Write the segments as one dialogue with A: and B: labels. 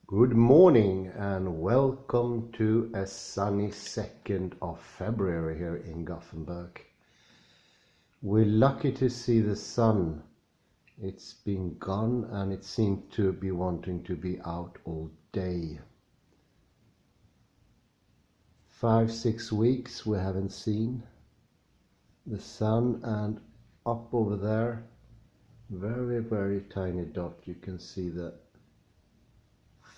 A: Good morning and welcome to a sunny 2nd of February here in Gothenburg. We're lucky to see the sun. It's been gone and it seemed to be wanting to be out all day. 5-6 weeks we haven't seen the sun, and up over there, very tiny dot, you can see the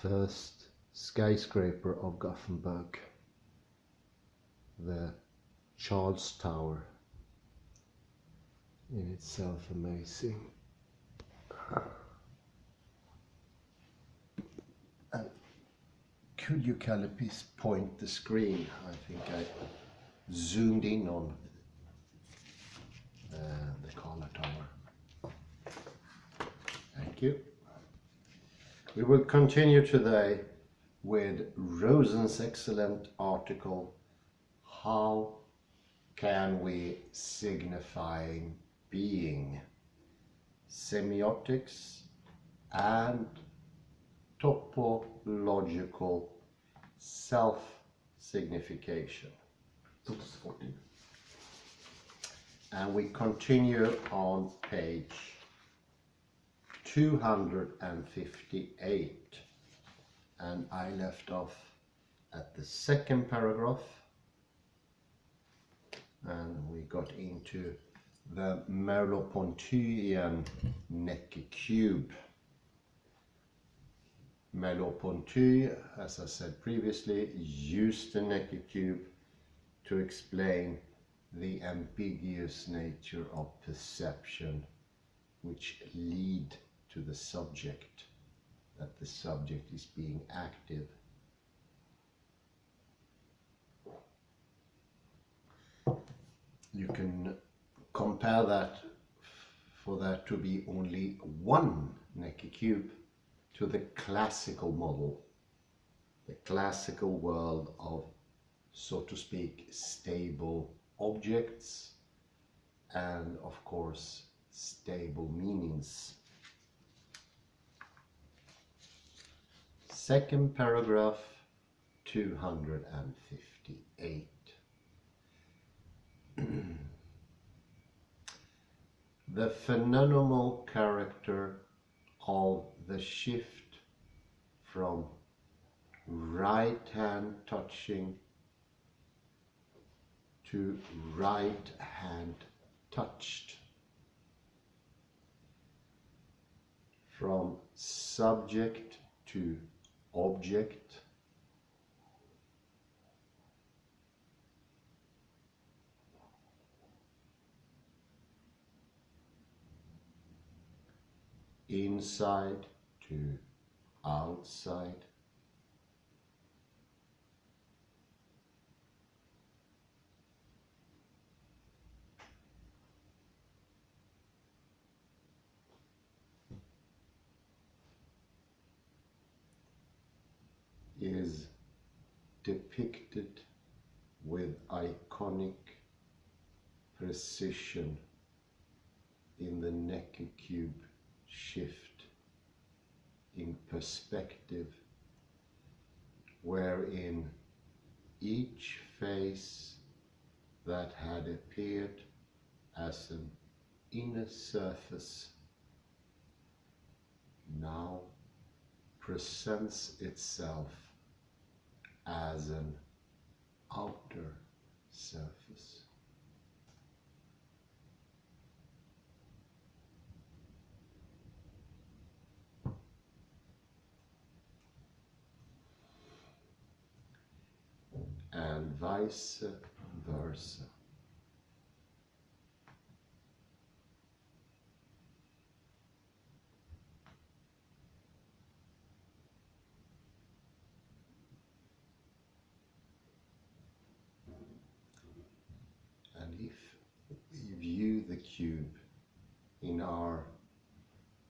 A: first skyscraper of Gothenburg, the Charles Tower, in itself amazing. And could you, Kalle, please point the screen? I think I zoomed in on the Carla Tower. Thank you. We will continue today with Rosen's excellent article, How Can We Signify Being? Semiotics and topological self-signification. And we continue on page 258, and I left off at the second paragraph, and we got into the Merleau-Pontysian Necker cube. Merleau-Ponty, as I said previously, used the Necker cube to explain the ambiguous nature of perception, which lead to the subject, that the subject is being active. You can compare that, for that to be only one Necker cube, to the classical model, the classical world of, so to speak, stable objects and, of course, stable meanings. Second paragraph, 258. The phenomenal character of the shift from right hand touching to right hand touched, from subject to object, inside to outside, is depicted with iconic precision in the Necker cube shift in perspective, wherein each face that had appeared as an inner surface now presents itself as an outer surface. And vice versa. And if we view the cube in our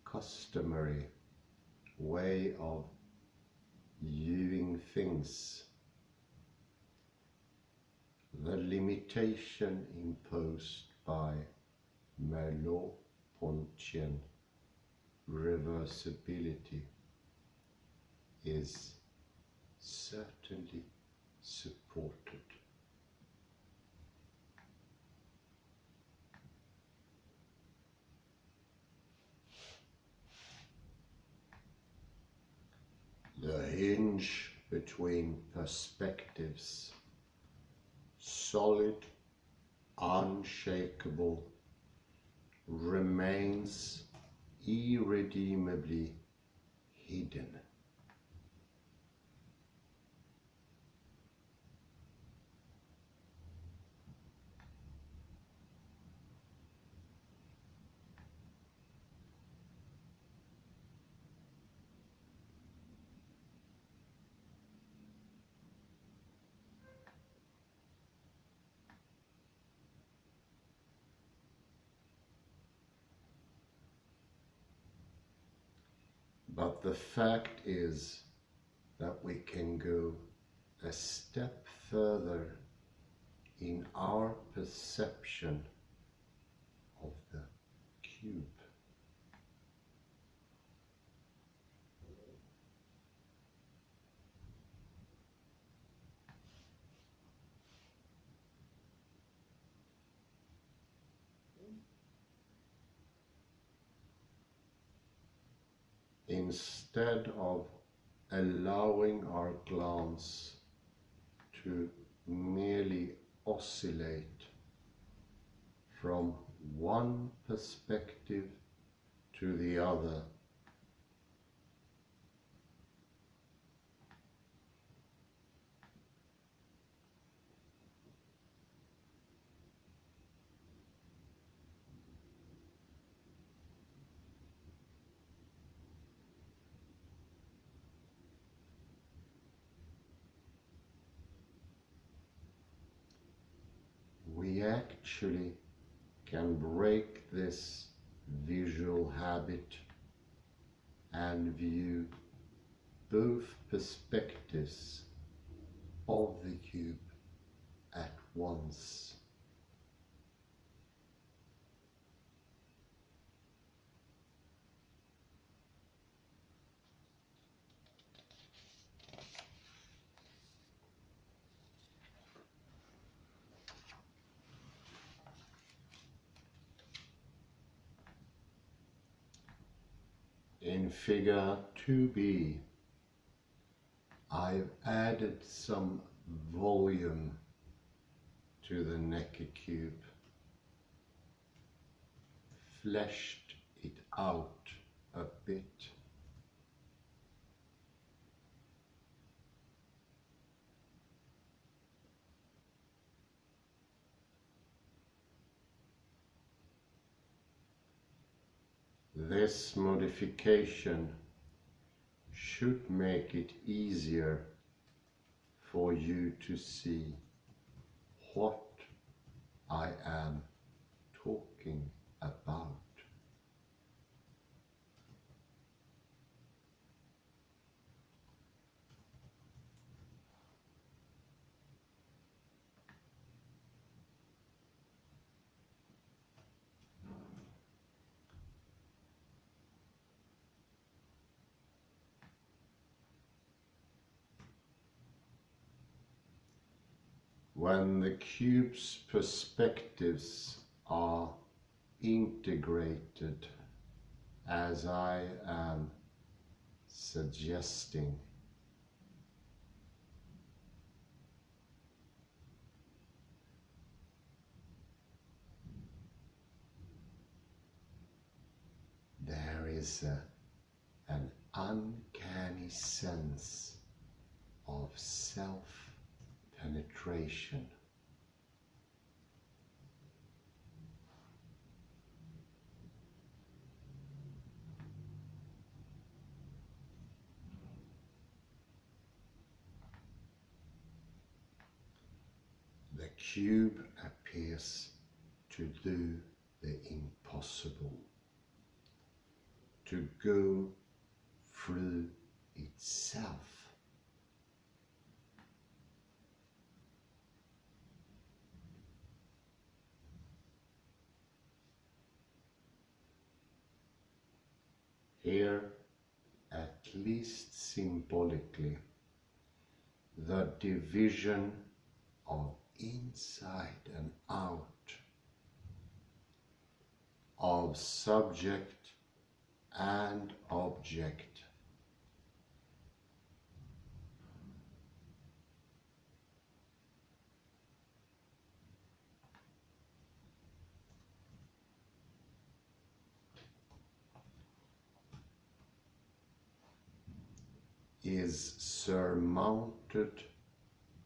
A: customary way of viewing things, the limitation imposed by Merleau-Pontian reversibility is certainly supported. The hinge between perspectives, solid, unshakable, remains irredeemably hidden. But the fact is that we can go a step further in our perception of the cube. Instead of allowing our glance to merely oscillate from one perspective to the other, we actually can break this visual habit and view both perspectives of the cube at once. In figure 2b, I've added some volume to the Necker cube, fleshed it out a bit. This modification should make it easier for you to see what I am talking about. When the cube's perspectives are integrated, as I am suggesting, there is an uncanny sense of self-penetration. The cube appears to do the impossible, to go through itself. Here at at least symbolically, the division of inside and out, of subject and object. Is surmounted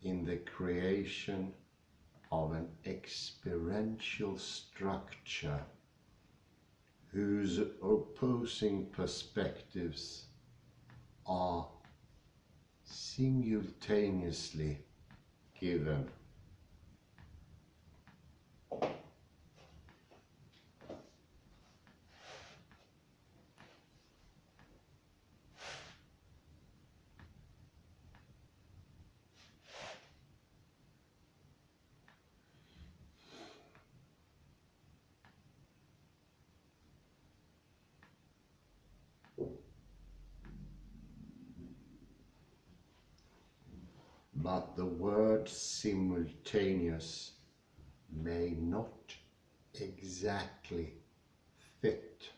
A: in the creation of an experiential structure whose opposing perspectives are simultaneously given. But the word simultaneous may not exactly fit.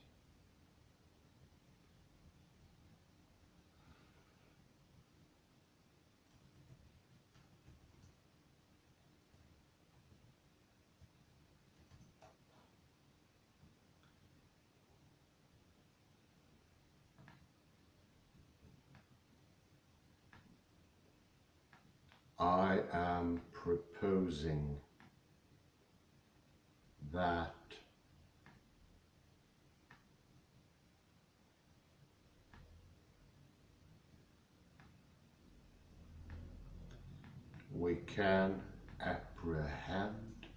A: I am proposing that we can apprehend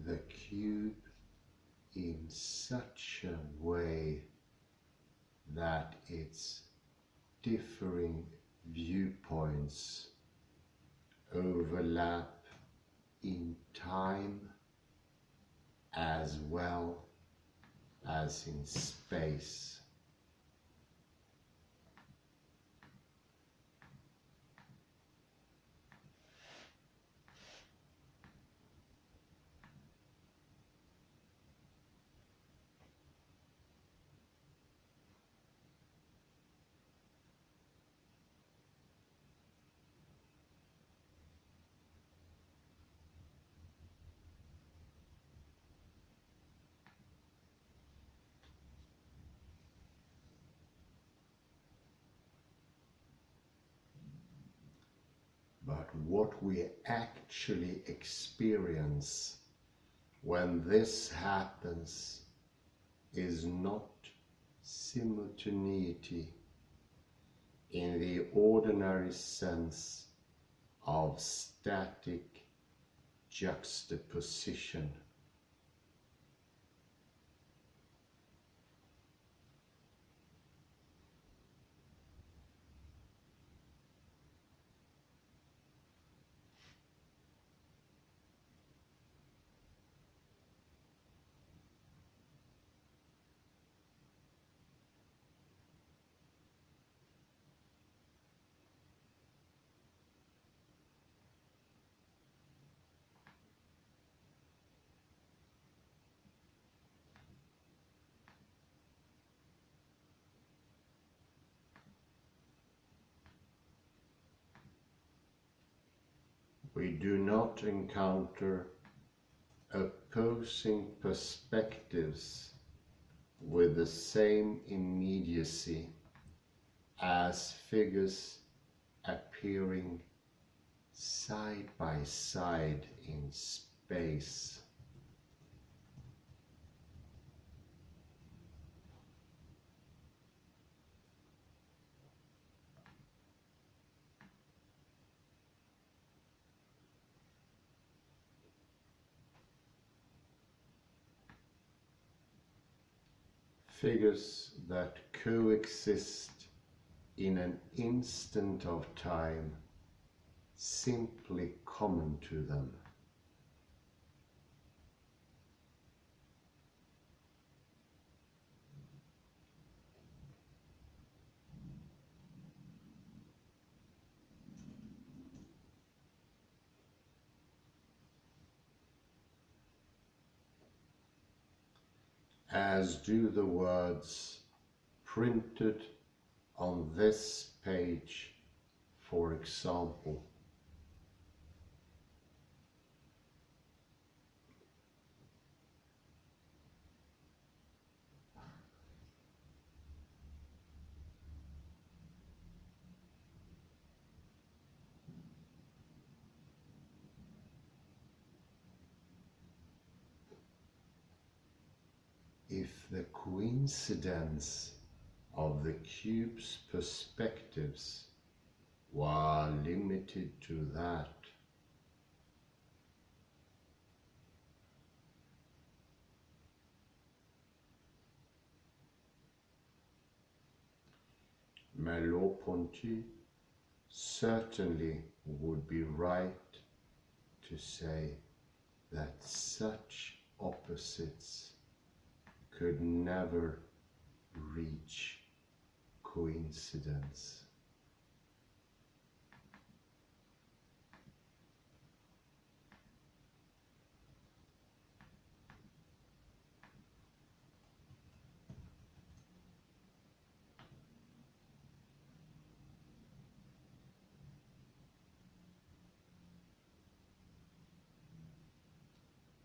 A: the cube in such a way that its differing viewpoints overlap in time as well as in space. But what we actually experience when this happens is not simultaneity in the ordinary sense of static juxtaposition. We do not encounter opposing perspectives with the same immediacy as figures appearing side by side in space. Figures that coexist in an instant of time simply common to them. as do the words printed on this page, for example. If the coincidence of the cube's perspectives were limited to that, Merleau-Ponty certainly would be right to say that such opposites could never reach coincidence.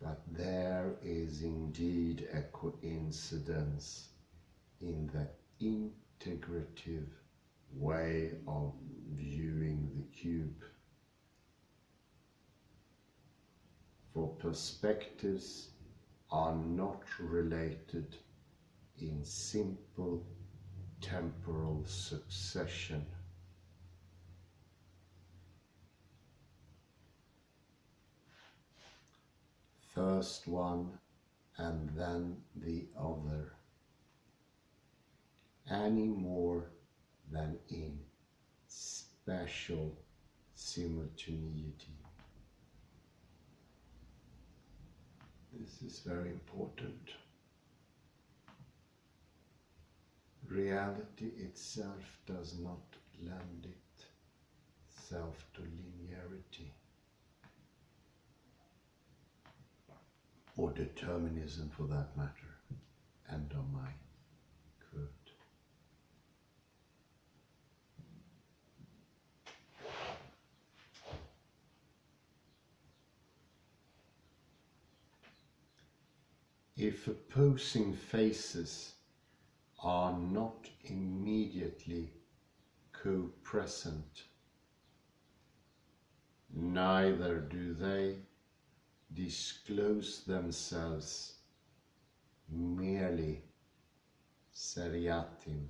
A: But there is indeed a coincidence in the integrative way of viewing the cube. For perspectives are not related in simple temporal succession. First one and then the other, any more than in spatial simultaneity. This is very important. Reality itself does not lend itself to linearity or determinism, for that matter. End of my quote. If opposing faces are not immediately co-present, neither do they disclose themselves merely seriatim.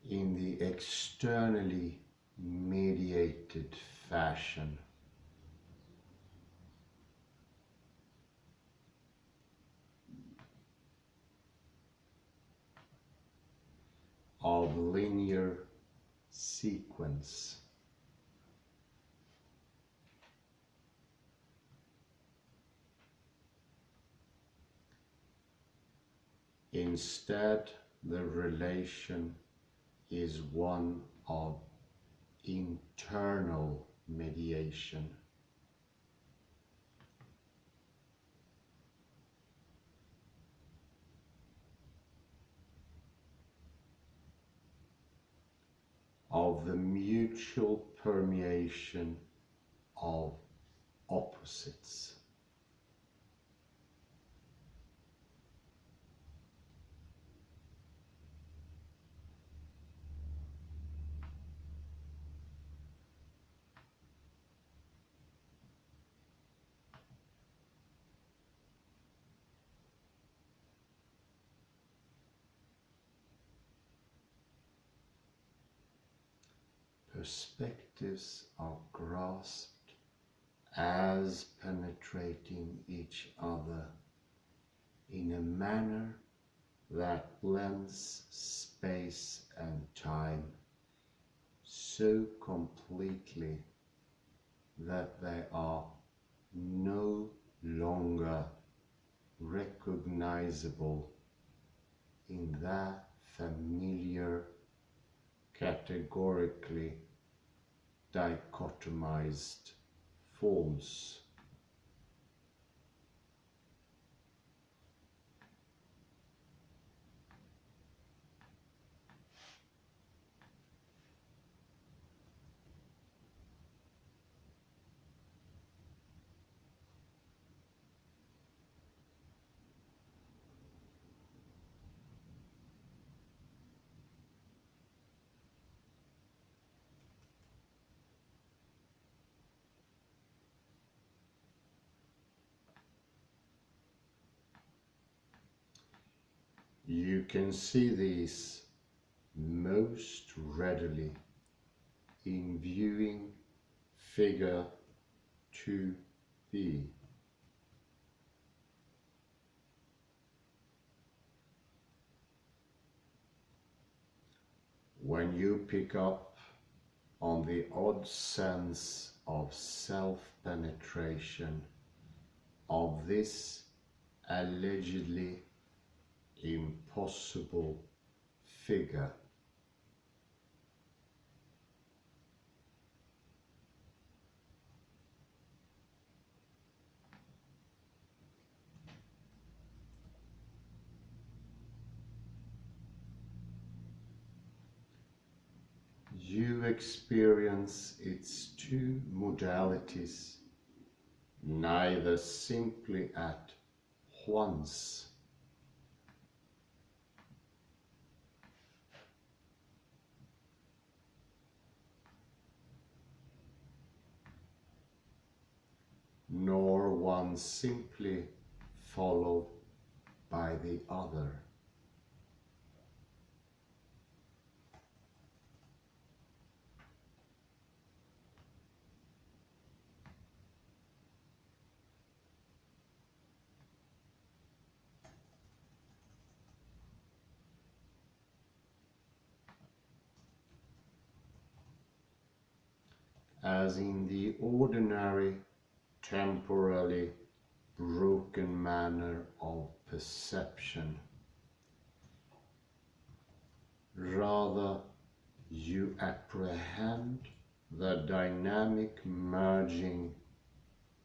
A: In the externally mediated fashion of linear sequence, instead the relation is one of internal mediation. Of the mutual permeation of opposites. Perspectives are grasped as penetrating each other in a manner that blends space and time so completely that they are no longer recognizable in their familiar, categorically dichotomized forms. You can see these most readily in viewing figure 2b. When you pick up on the odd sense of self-penetration of this allegedly impossible figure, you experience its two modalities neither simply at once, nor one simply followed by the other. As in the ordinary, temporally broken manner of perception. Rather, you apprehend the dynamic merging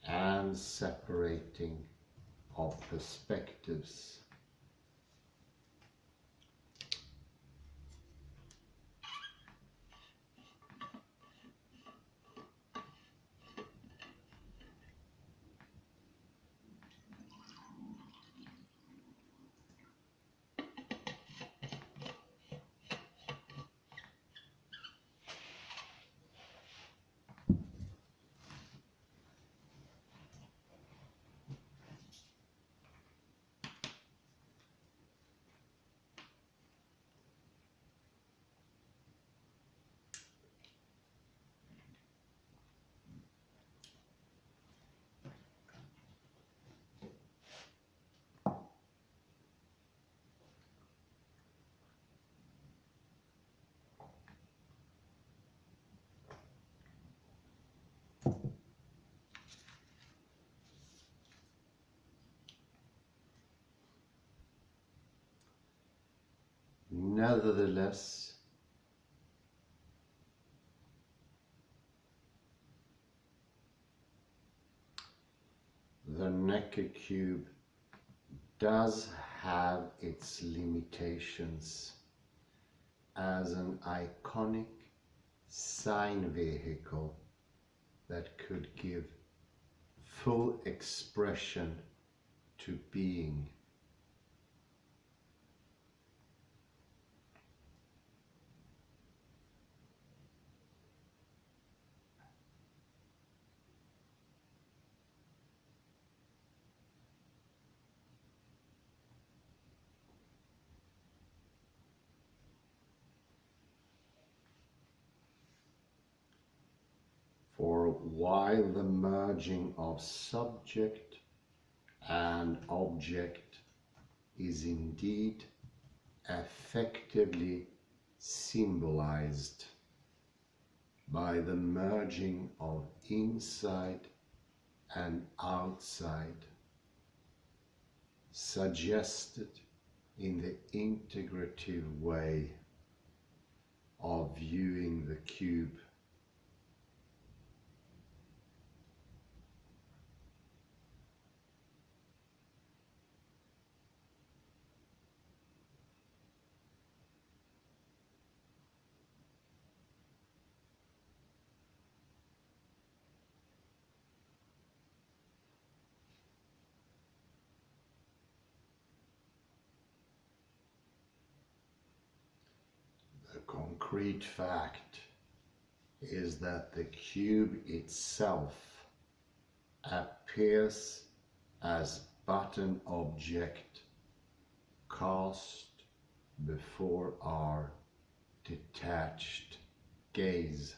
A: and separating of perspectives. Nevertheless, the Necker cube does have its limitations as an iconic Sein vehicle that could give full expression to being. For while the merging of subject and object is indeed effectively symbolized by the merging of inside and outside, suggested in the integrative way of viewing the cube. The concrete fact is that the cube itself appears as but an object cast before our detached gaze.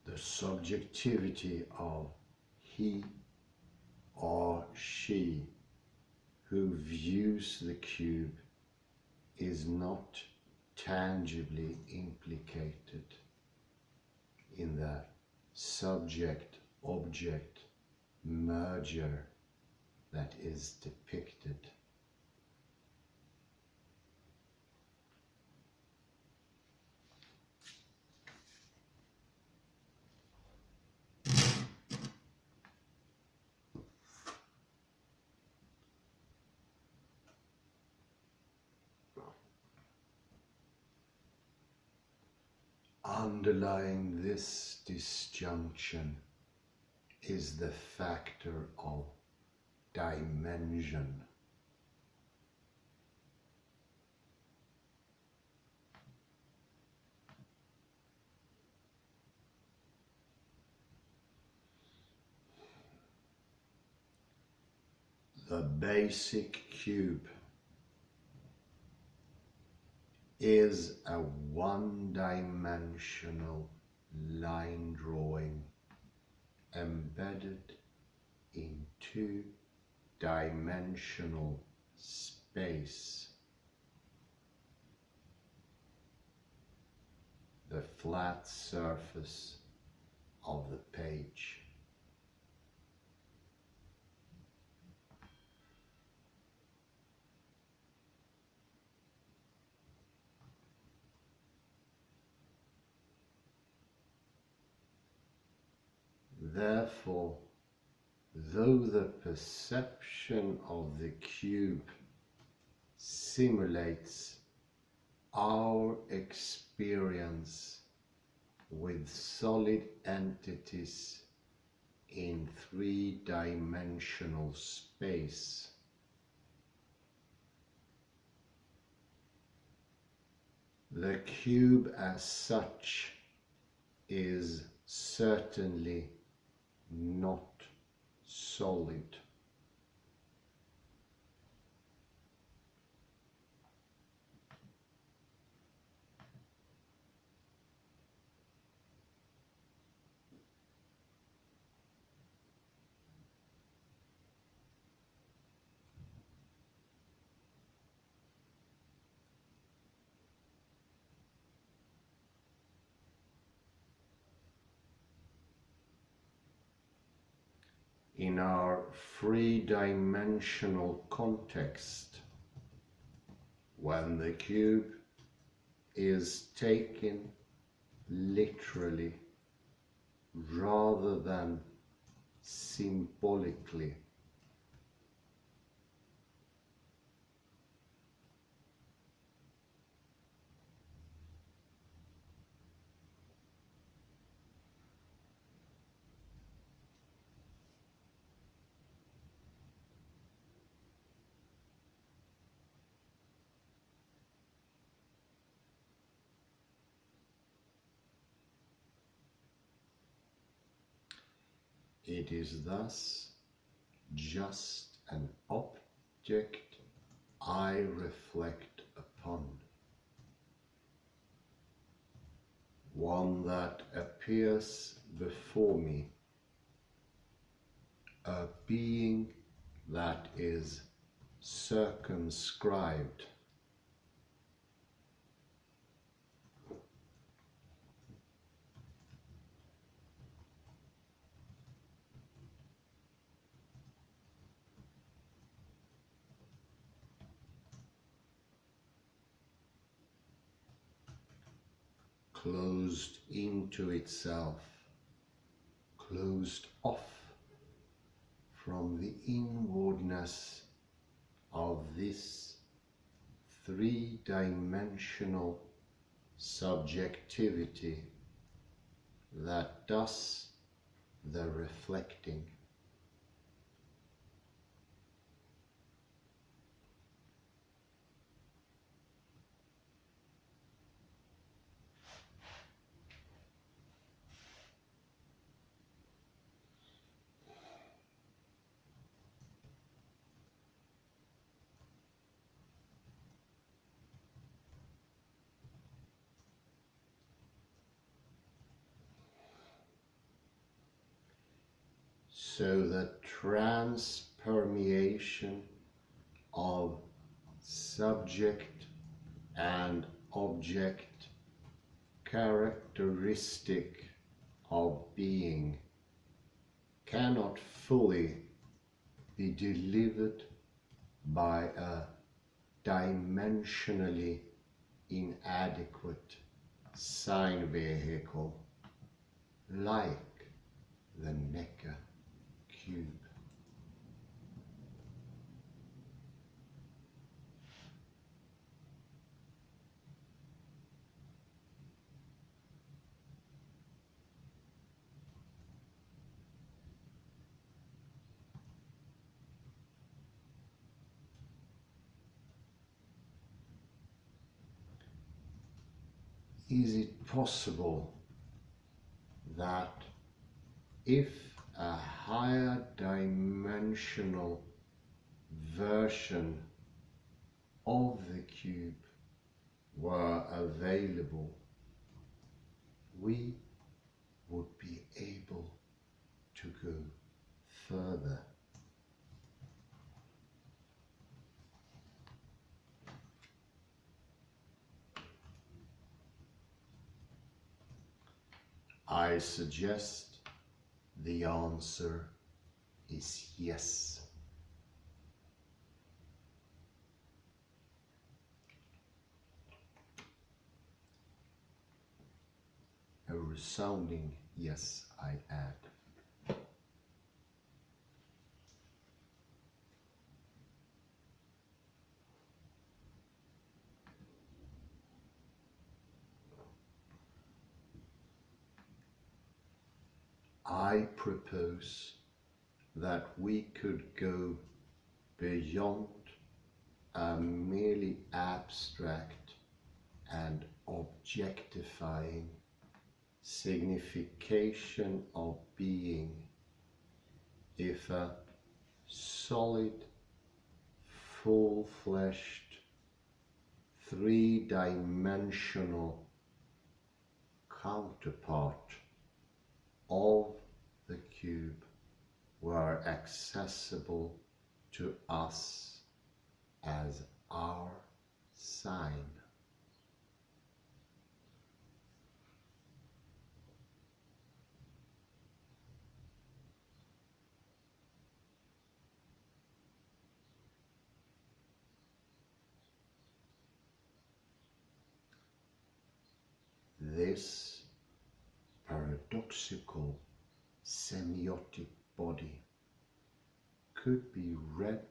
A: The subjectivity of he or she who views the cube is not tangibly implicated in the subject-object merger that is depicted. Underlying this disjunction is the factor of dimension. The basic cube is a one-dimensional line drawing embedded in two-dimensional space. The flat surface of the page. Therefore, though the perception of the cube simulates our experience with solid entities in three-dimensional space, the cube as such is certainly not solid. In our three-dimensional context, when the cube is taken literally rather than symbolically, It is thus just an object I reflect upon, one that appears before me, a being that is circumscribed. Closed into itself, closed off from the inwardness of this three-dimensional subjectivity that does the reflecting. So the transpermeation of subject and object, characteristic of being, cannot fully be delivered by a dimensionally inadequate Sein vehicle like the Necker cube. Is it possible that if a higher dimensional version of the cube were available, we would be able to go further? I suggest the answer is yes. A resounding yes, I add. I propose that we could go beyond a merely abstract and objectifying signification of being if a solid, full-fleshed, three-dimensional counterpart of the cube were accessible to us as our sign. This paradoxical semiotic body could be read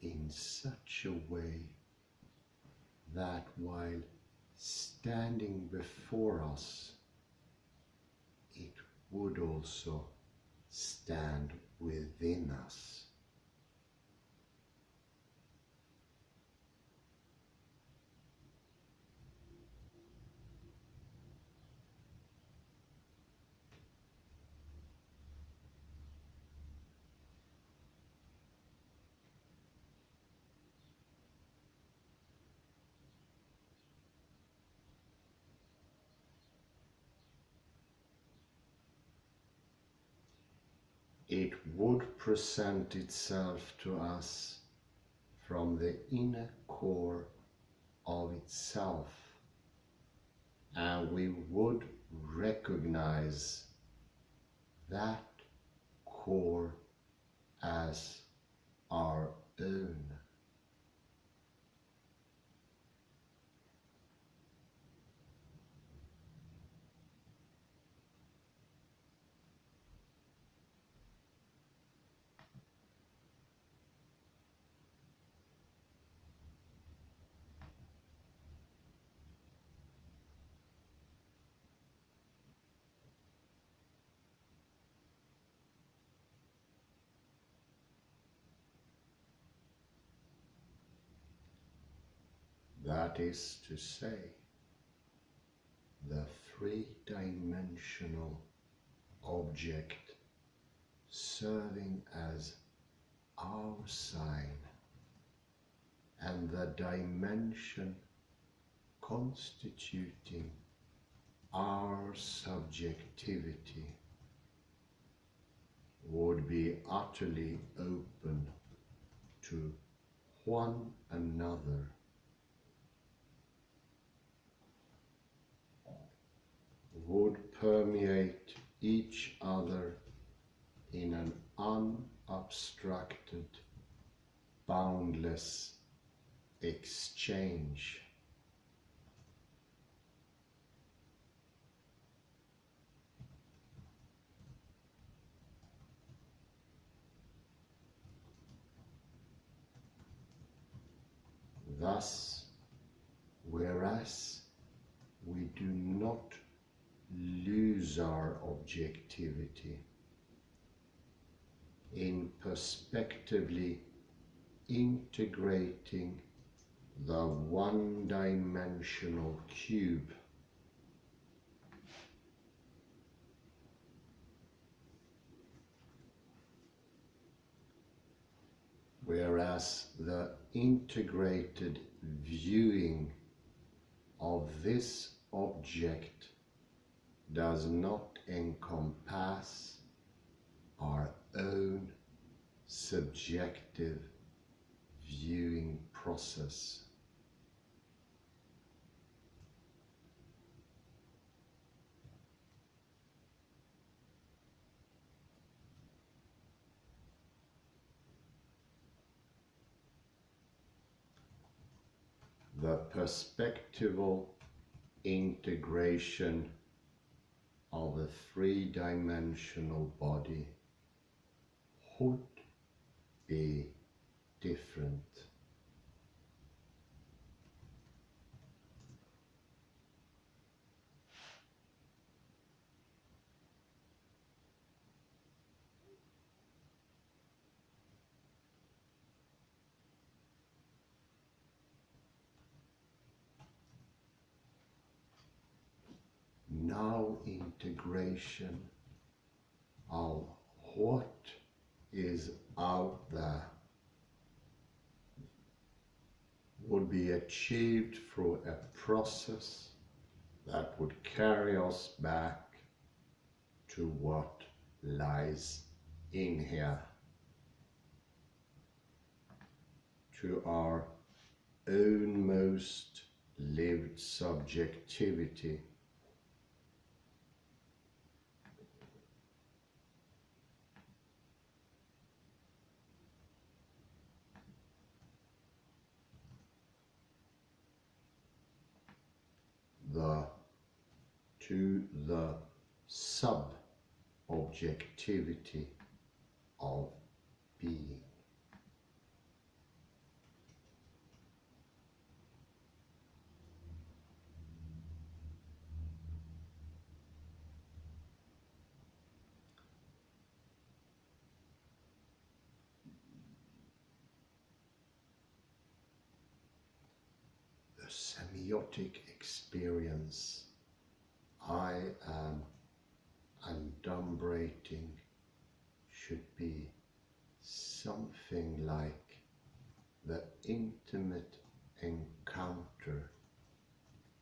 A: in such a way that while standing before us, it would also stand within us. it would present itself to us from the inner core of itself, and we would recognize that core as our own. That is to say, the three-dimensional object serving as our sign and the dimension constituting our subjectivity would be utterly open to one another, would permeate each other in an unobstructed, boundless exchange. Thus, whereas we do not lose our objectivity in perspectively integrating the one-dimensional cube, whereas the integrated viewing of this object does not encompass our own subjective viewing process. The perspectival integration of a three-dimensional body would be different. Now integration of what is out there would be achieved through a process that would carry us back to what lies in here, to our own most lived subjectivity. To the sub-objectivity of being. The semiotic experience I am adumbrating should be something like the intimate encounter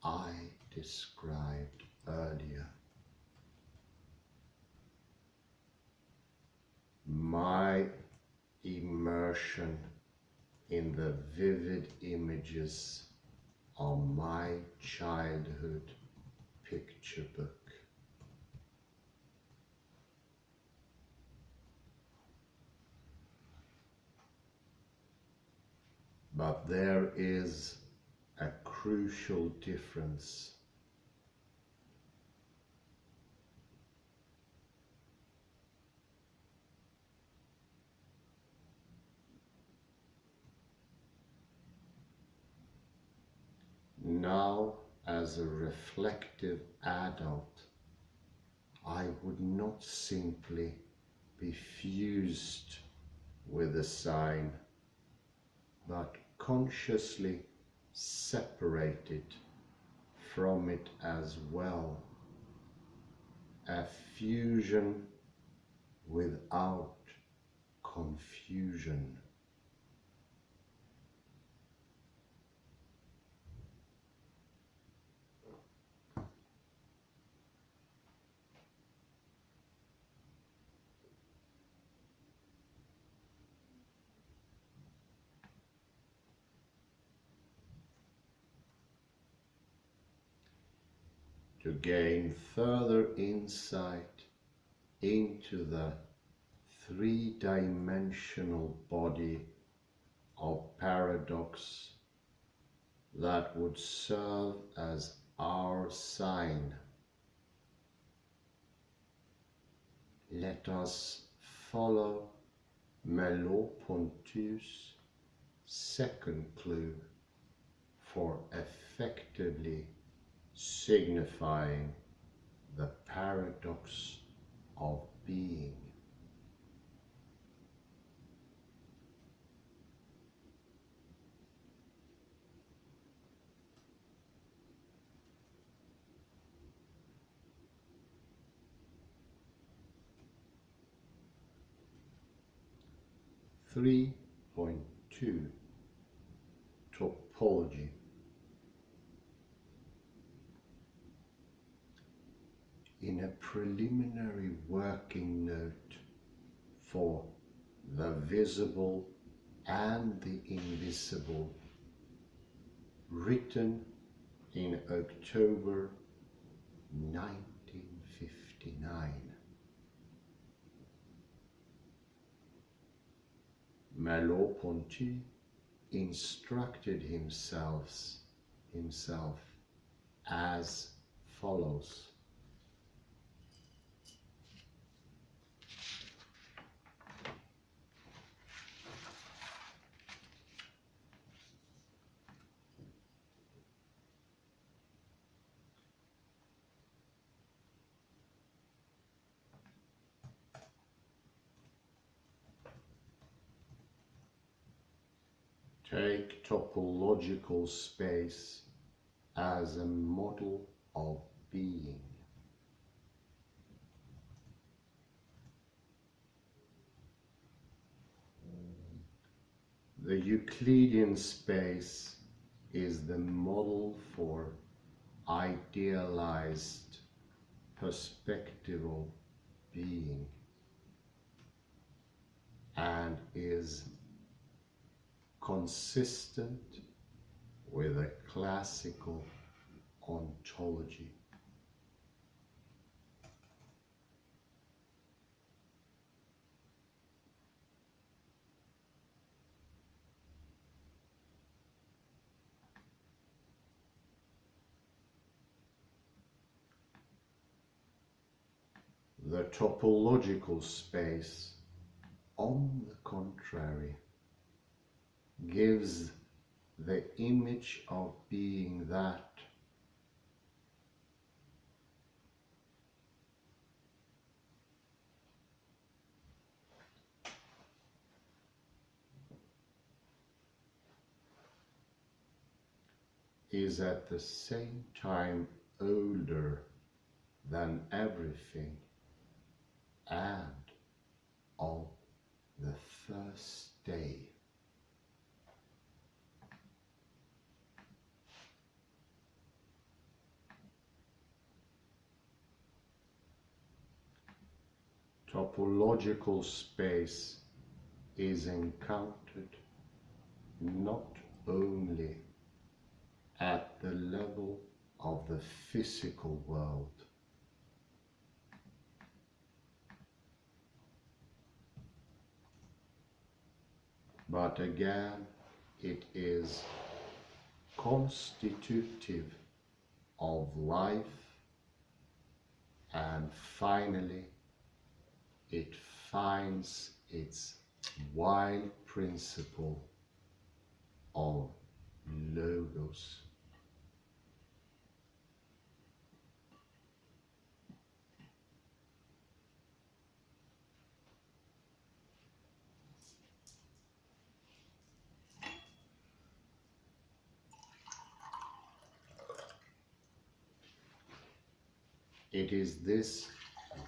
A: I described earlier. my immersion in the vivid images of my childhood picture book. But there is a crucial difference. Now, as a reflective adult, I would not simply be fused with the sign, but consciously separated from it as well. A fusion without confusion. To gain further insight into the three-dimensional body of paradox that would serve as our sign, let us follow Merleau-Ponty's second clue for effectively signifying the paradox of being. Three point two, topology. In a preliminary working note for the visible and the invisible, written in October 1959, Merleau-Ponty instructed himself as follows. Take topological space as a model of being. The Euclidean space is the model for idealized perspectival being and is consistent with a classical ontology. The topological space, on the contrary, gives the image of being that is at the same time older than everything and of the first day. topological space is encountered not only at the level of the physical world, but again it is constitutive of life, and finally it finds its wild principle of logos. It is this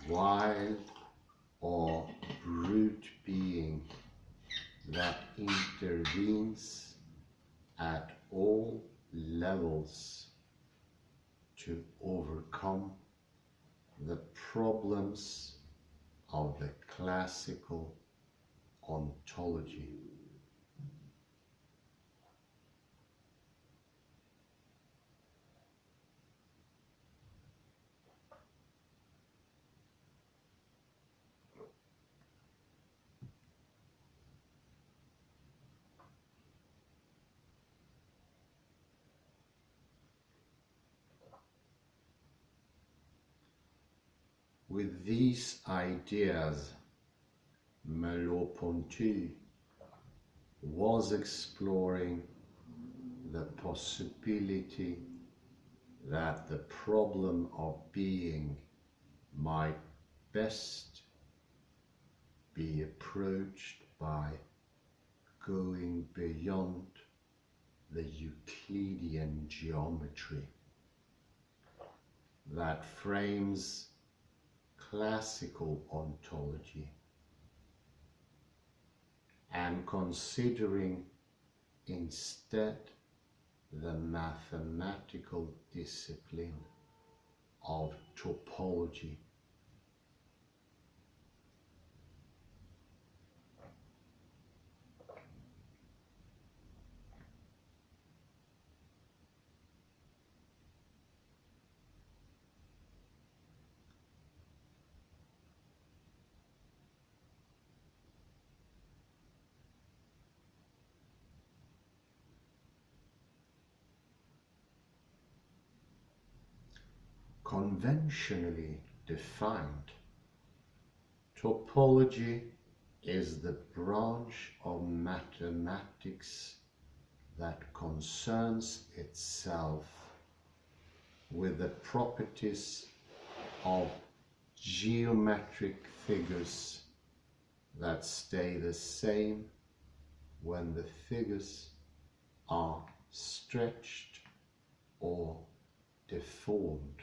A: wild or brute being that intervenes at all levels to overcome the problems of the classical ontology. With these ideas, Merleau-Ponty was exploring the possibility that the problem of being might best be approached by going beyond the Euclidean geometry that frames classical ontology, and considering instead the mathematical discipline of topology. Conventionally defined, topology is the branch of mathematics that concerns itself with the properties of geometric figures that stay the same when the figures are stretched or deformed.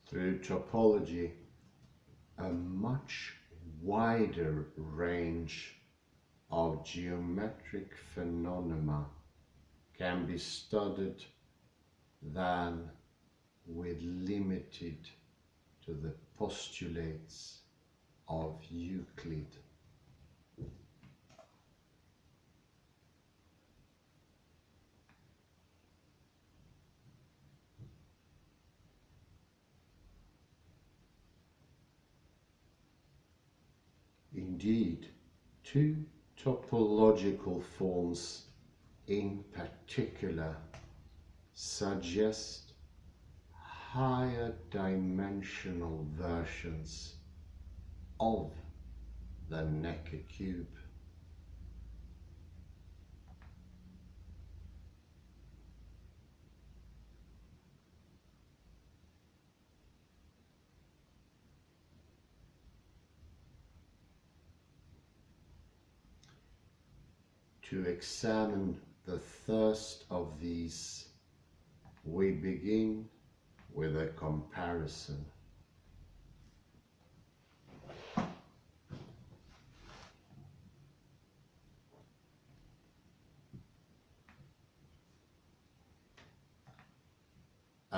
A: Through topology, a much wider range of geometric phenomena can be studied than with limited to the postulates of Euclid. Indeed, two topological forms in particular suggest higher dimensional versions of the Necker cube. To examine the first of these, we begin with a comparison.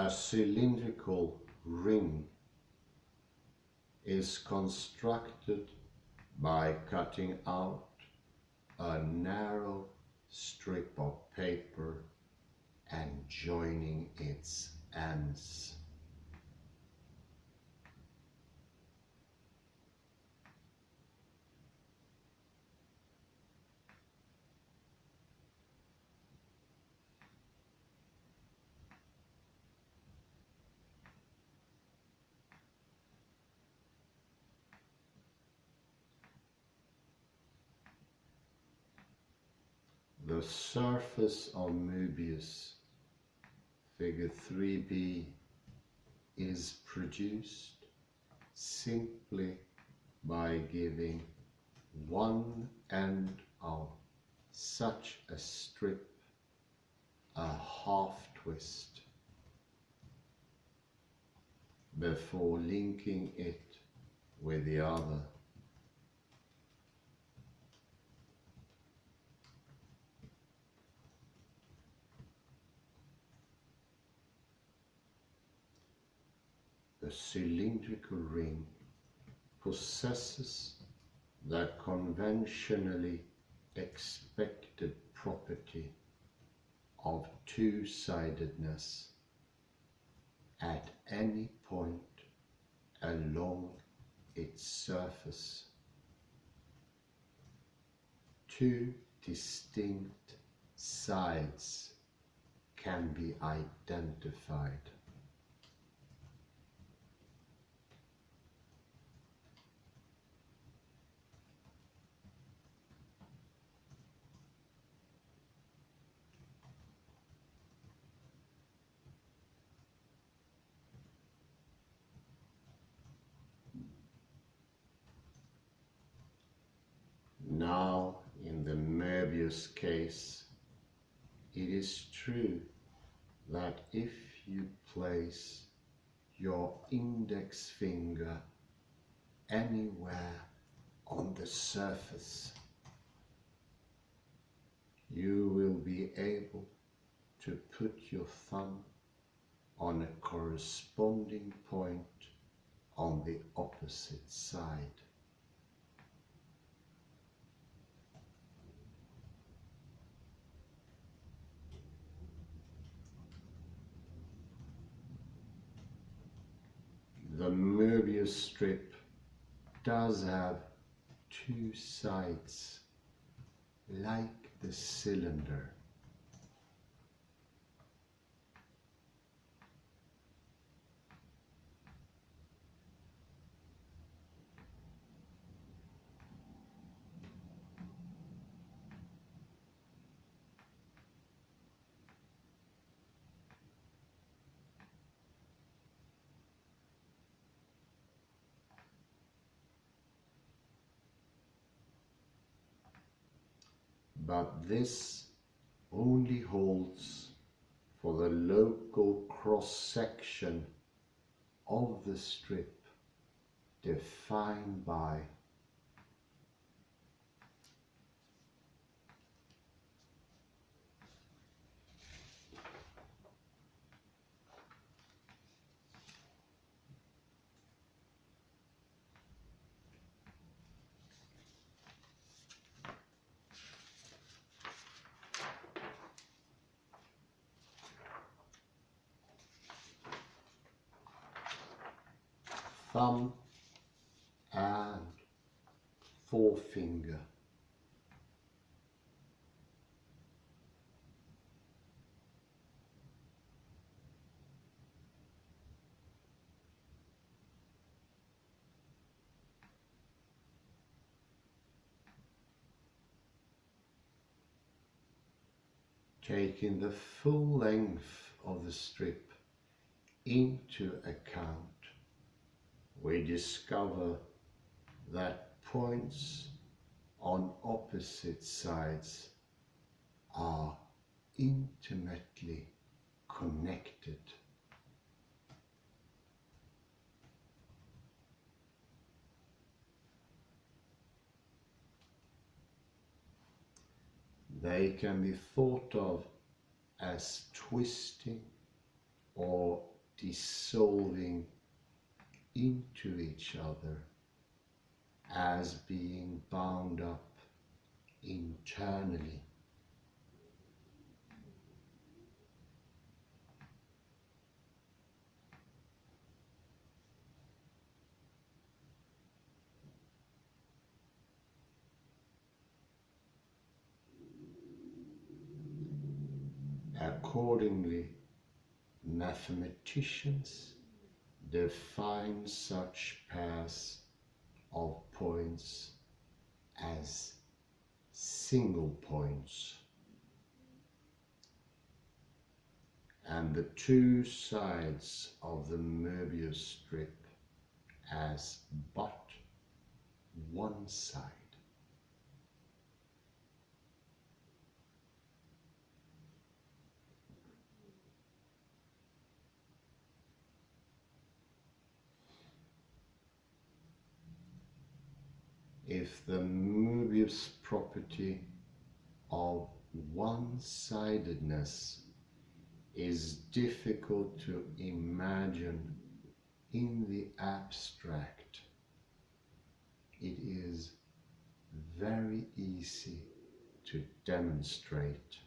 A: A cylindrical ring is constructed by cutting out a narrow strip of paper and joining its ends. The surface of Möbius, figure 3b, is produced simply by giving one end of such a strip a half twist before linking it with the other. The cylindrical ring possesses the conventionally expected property of two-sidedness at any point along its surface. Two distinct sides can be identified. Now, in the Möbius case, it is true that if you place your index finger anywhere on the surface, you will be able to put your thumb on a corresponding point on the opposite side. The Möbius strip does have two sides, like the cylinder. But this only holds for the local cross-section of the strip defined by thumb and forefinger. Taking the full length of the strip into account, we discover that points on opposite sides are intimately connected. They can be thought of as twisting or dissolving into each other as being bound up internally. Accordingly, mathematicians define such pairs of points as single points, and the two sides of the Möbius strip as but one side. If the Möbius property of one-sidedness is difficult to imagine in the abstract, it is very easy to demonstrate.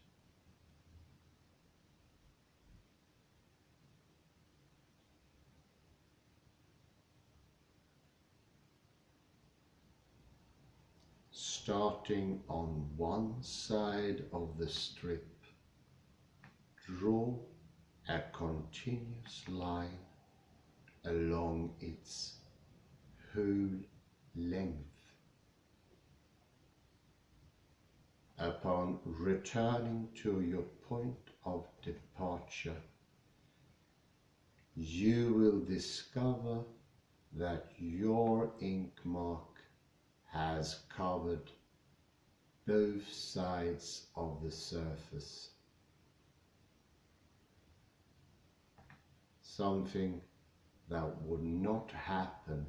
A: Starting on one side of the strip, draw a continuous line along its whole length. Upon returning to your point of departure, you will discover that your ink mark has covered both sides of the surface. Something that would not happen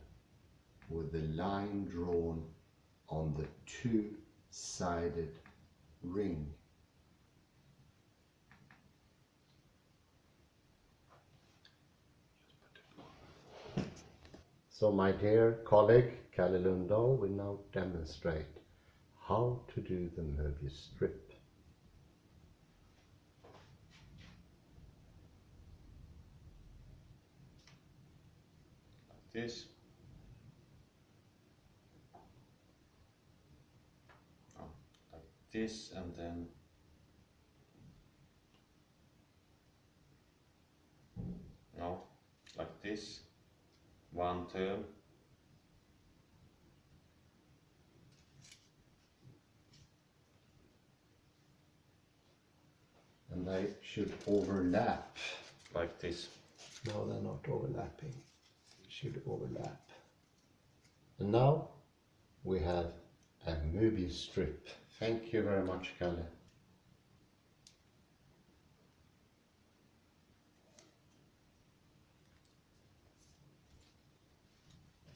A: with the line drawn on the two-sided ring. So my dear colleague Kalle Lundahl will now demonstrate how to do the Möbius strip.
B: Like this. Oh, like this, and then no, like this. One turn.
A: And they should overlap.
B: Like this.
A: No, they're not overlapping. They should overlap. And now we have a Möbius strip. Thank you very much, Kalle.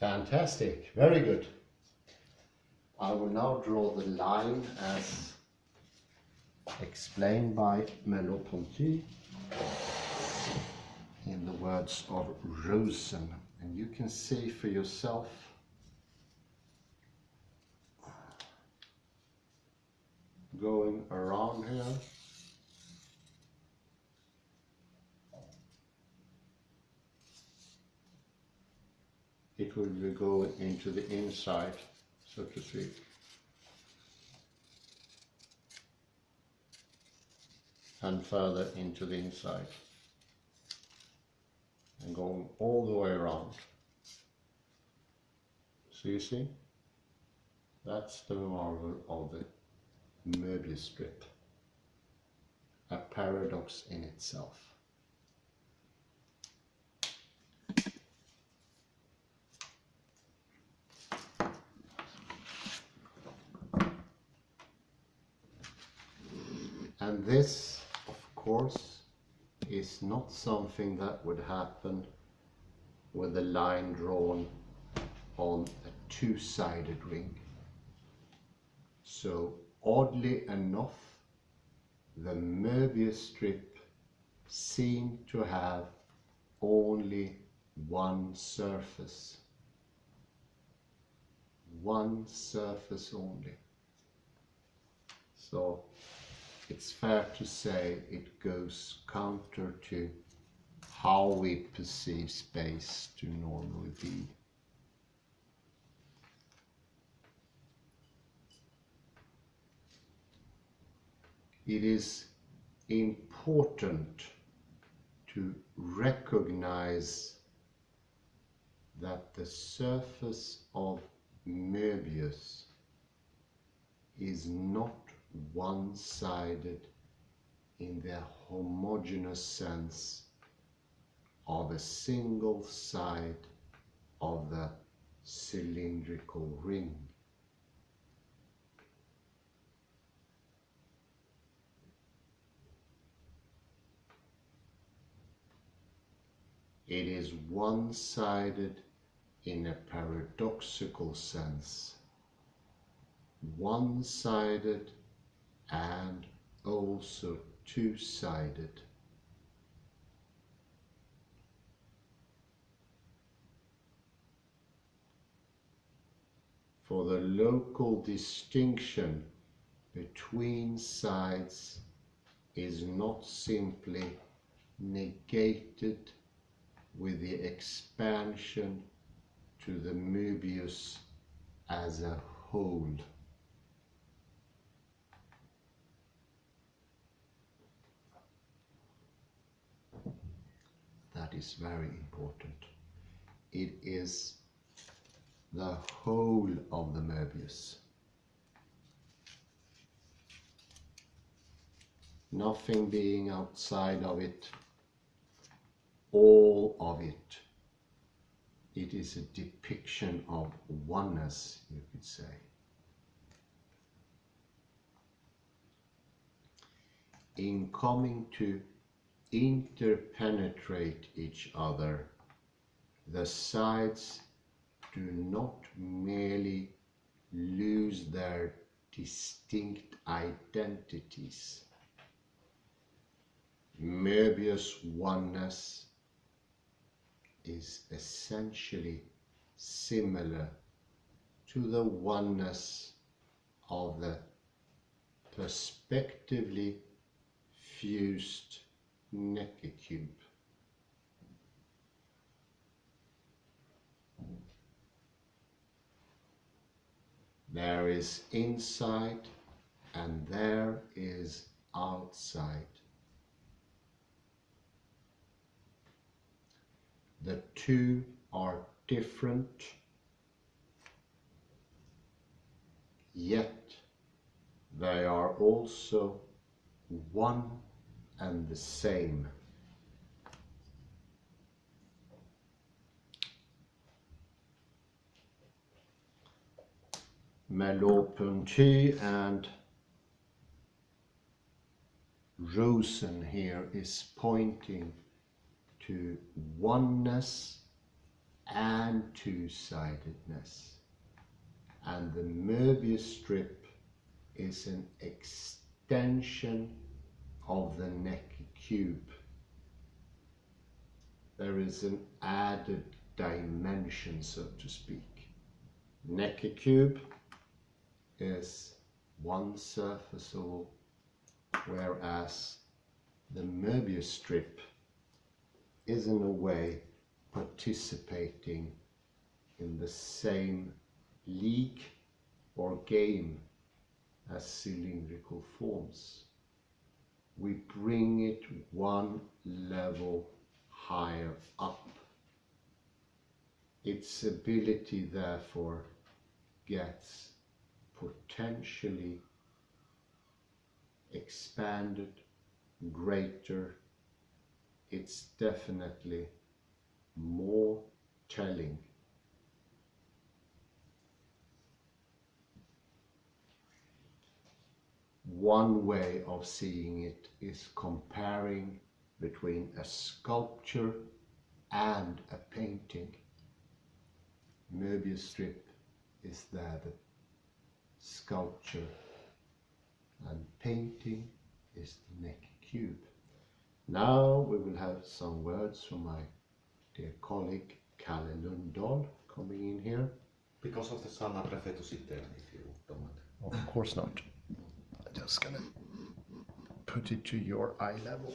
A: Fantastic, very good. I will now draw the line as explained by Merleau-Ponty in the words of Rosen, and you can see for yourself going around here. It will be going into the inside, so to speak. And further into the inside. And going all the way around. So you see? That's the marvel of the Möbius strip. A paradox in itself. And this, of course, is not something that would happen with a line drawn on a two-sided ring. So, oddly enough, the Möbius strip seem to have only one surface. One surface only. So it's fair to say it goes counter to how we perceive space to normally be. It is important to recognize that the surface of Möbius is not one-sided in the homogeneous sense of a single side of the cylindrical ring. It is one-sided in a paradoxical sense, one-sided and also two-sided. For the local distinction between sides is not simply negated with the expansion to the Möbius as a whole. That is very important. It is the whole of the Möbius. Nothing being outside of it, all of it. It is a depiction of oneness, you could say. In coming to interpenetrate each other, the sides do not merely lose their distinct identities. Möbius oneness is essentially similar to the oneness of the perspectively fused Necker cube. There is inside and there is outside. The two are different, yet they are also one and the same. Merleau-Ponty and Rosen here is pointing to oneness and two-sidedness, and the Möbius strip is an extension of the Necker cube. There is an added dimension, so to speak. Necker cube is one surface all, whereas the Möbius strip is in a way participating in the same league or game as cylindrical forms. We bring it one level higher up. Its ability therefore gets potentially expanded, greater. It's definitely more telling. One way of seeing it is comparing between a sculpture and a painting. Möbius strip is there the sculpture, and painting is the Necker cube. Now we will have some words from my dear colleague Kalle Lundahl coming in here.
B: Because of the sun, I prefer to sit there if you don't mind.
A: Of course not. I'm just gonna put it to your eye level.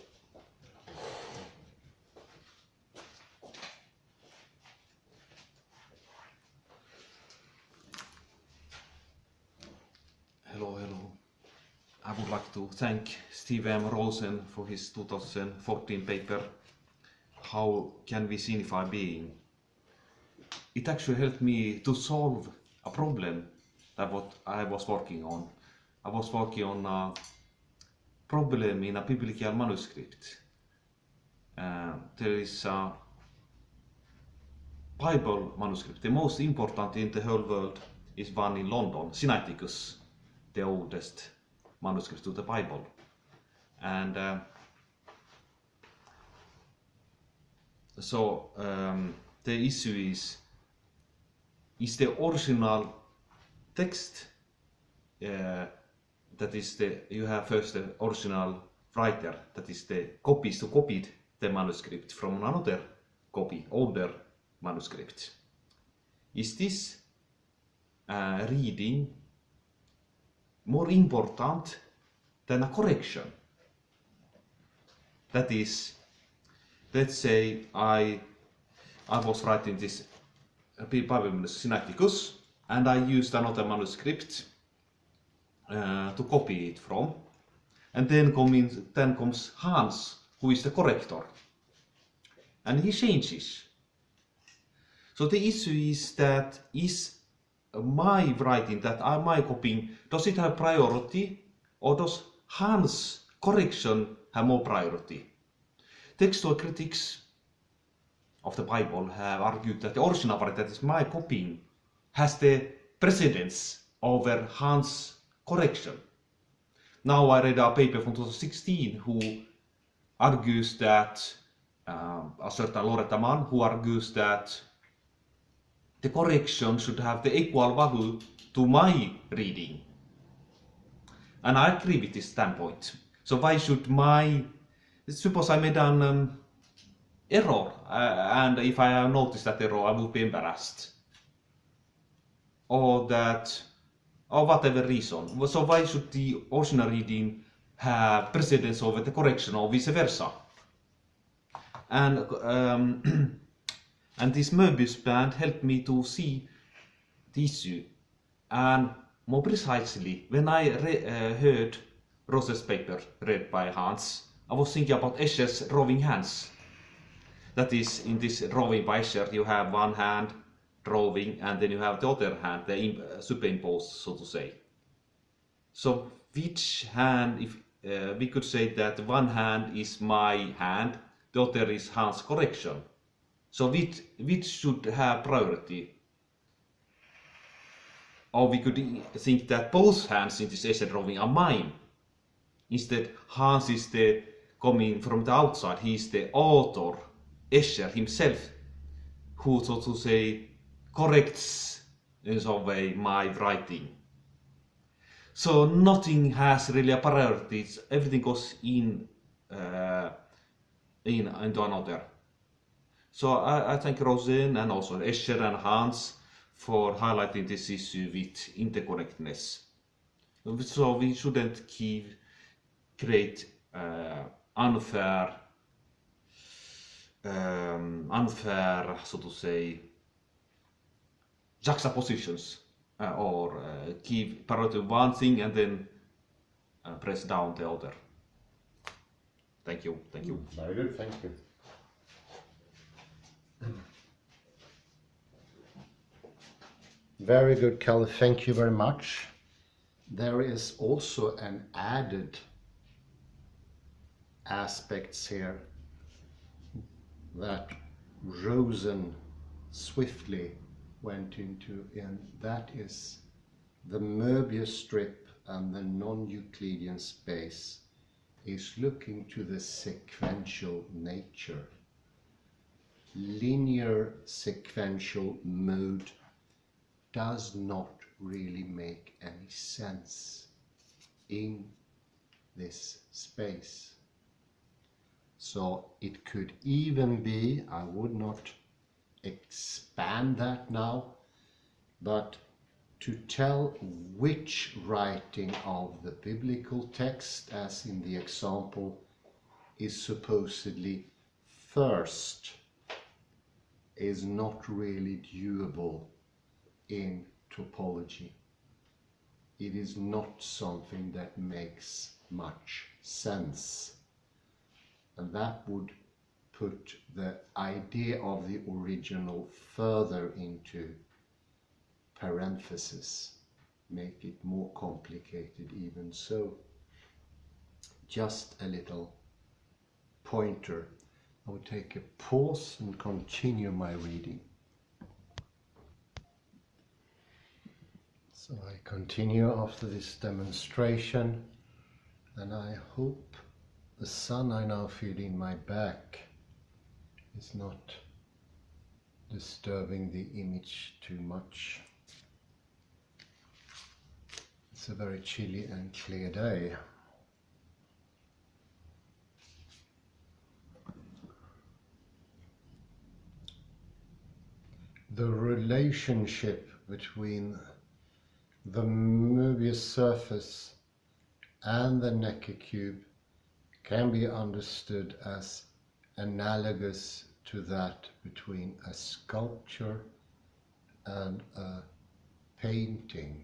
B: Hello, hello. I would like to thank Steve M Rosen for his 2014 paper, How Can We Signify Being? It actually helped me to solve a problem that what I was working on. I was working on a problem in a biblical manuscript. There is a Bible manuscript. The most important in the whole world is one in London, Sinaiticus, the oldest manuscript to the Bible. And the issue is the original text, that is you have first the original writer, that is the copies who copied the manuscript from another copy, older manuscript. Is this reading more important than a correction? That is, let's say I was writing this Bible Sinaiticus and I used another manuscript to copy it from, and then comes Hans, who is the corrector, and he changes. So the issue is that is my writing, that my copying, does it have priority, or does Hans' correction have more priority? Textual critics of the Bible have argued that the original part, that is my copying, has the precedence over Hans' correction. Now I read a paper from 2016 who argues that, a certain Loretta Mann, who argues that the correction should have the equal value to my reading. And I agree with this standpoint. So why should suppose I made an error, and if I have noticed that error, I would be embarrassed. Or whatever reason. So why should the original reading have precedence over the correction, or vice versa? And and this Möbius band helped me to see the issue. And more precisely, when I heard Rose's paper read by Hans, I was thinking about Escher's drawing hands. That is, in this drawing by Escher, you have one hand drawing, and then you have the other hand, the superimposed, so to say. So which hand, if we could say that one hand is my hand, the other is Hans' correction. So which should have priority? Or we could think that both hands in this Escher drawing are mine. Instead, Hans is coming from the outside, he is the author, Escher himself, who, so to say, corrects in some way my writing. So nothing has really a priority, everything goes into another. So I thank Rosen and also Escher and Hans for highlighting this issue with intercorrectness. So we shouldn't create unfair, so to say, juxtapositions, or give priority to one thing and then press down the other. Thank you. Thank you.
A: Very good, thank you. Very good, Kalle, thank you very much. There is also an added aspects here that Rosen swiftly went into, and that is the Möbius strip and the non-Euclidean space is looking to the sequential nature. Linear sequential mode does not really make any sense in this space. So it could even be, I would not expand that now, but to tell which writing of the biblical text, as in the example, is supposedly first, is not really doable in topology. It is not something that makes much sense. And that would put the idea of the original further into parenthesis, make it more complicated even so. Just a little pointer. I will take a pause and continue my reading. So I continue after this demonstration, and I hope the sun I now feel in my back is not disturbing the image too much. It's a very chilly and clear day. The relationship between the Möbius surface and the Necker cube can be understood as analogous to that between a sculpture and a painting.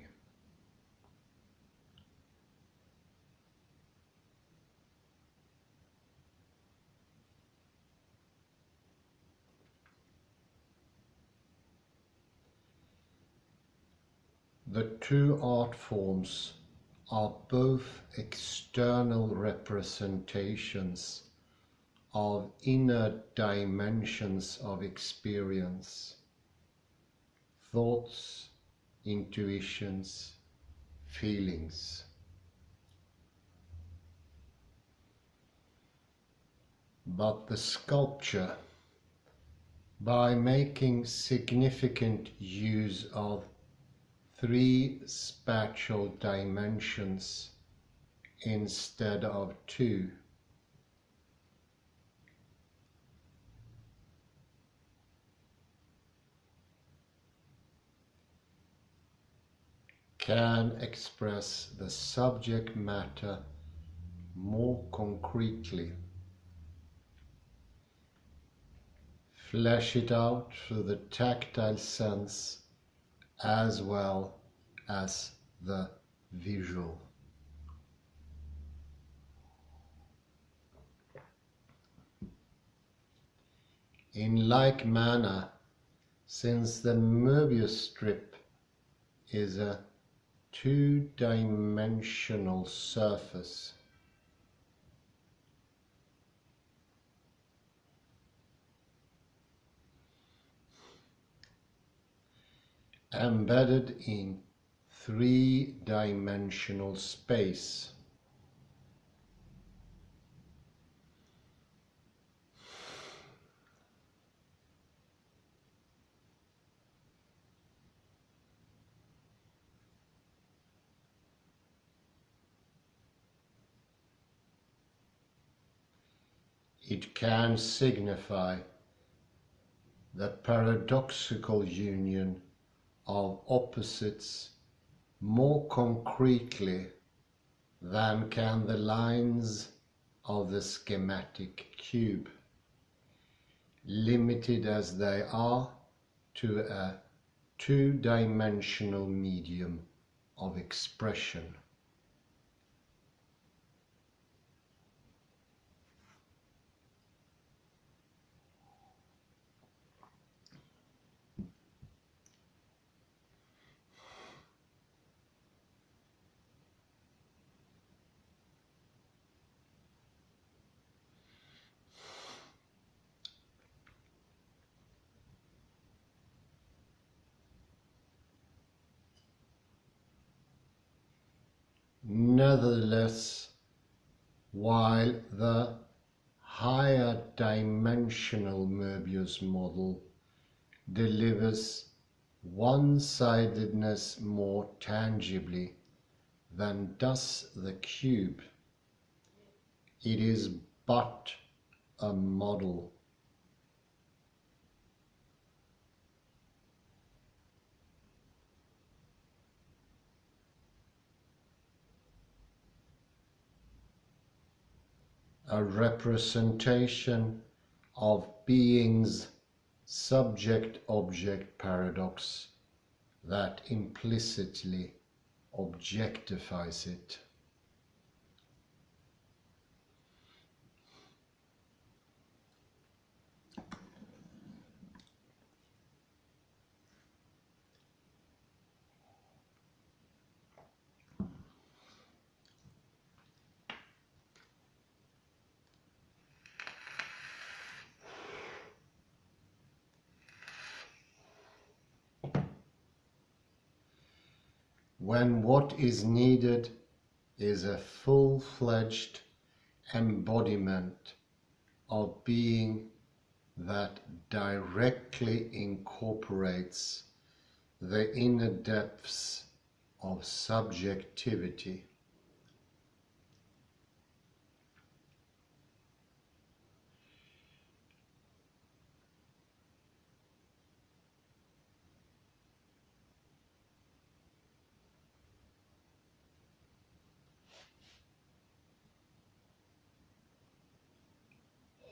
A: The two art forms are both external representations of inner dimensions of experience, thoughts, intuitions, feelings. But the sculpture, by making significant use of three spatial dimensions instead of two, can express the subject matter more concretely, flesh it out through the tactile sense as well as the visual. In like manner, since the Möbius strip is a two-dimensional surface, embedded in three-dimensional space, it can signify the paradoxical union of opposites more concretely than can the lines of the schematic cube, limited as they are to a two-dimensional medium of expression. Nevertheless, while the higher dimensional Möbius model delivers one-sidedness more tangibly than does the cube, it is but a model. A representation of being's subject-object paradox that implicitly objectifies it. When what is needed is a full-fledged embodiment of being that directly incorporates the inner depths of subjectivity.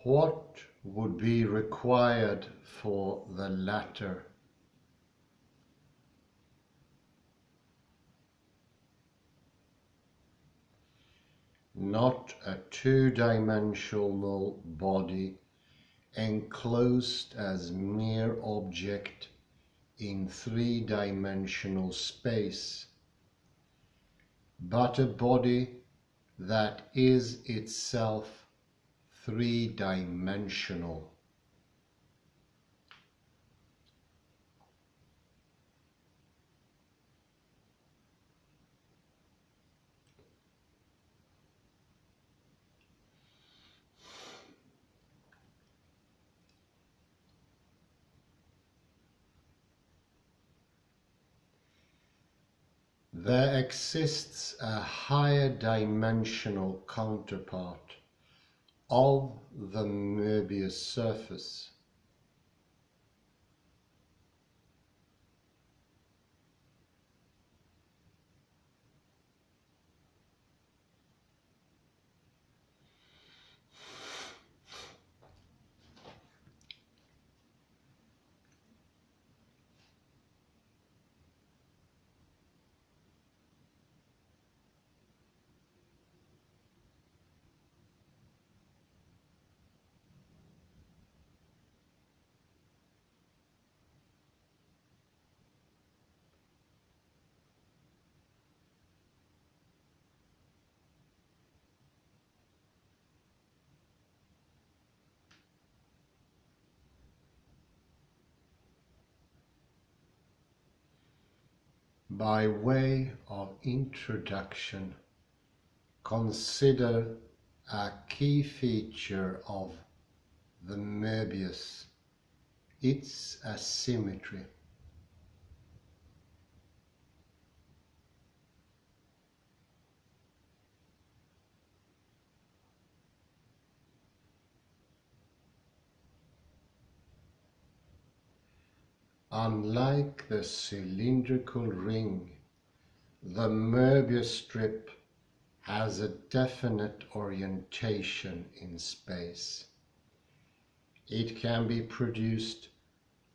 A: What would be required for the latter? Not a two-dimensional body enclosed as mere object in three-dimensional space, but a body that is itself three-dimensional. There exists a higher dimensional counterpart of the Möbius surface. By way of introduction, consider a key feature of the Möbius, its asymmetry. Unlike the cylindrical ring, the Möbius strip has a definite orientation in space. It can be produced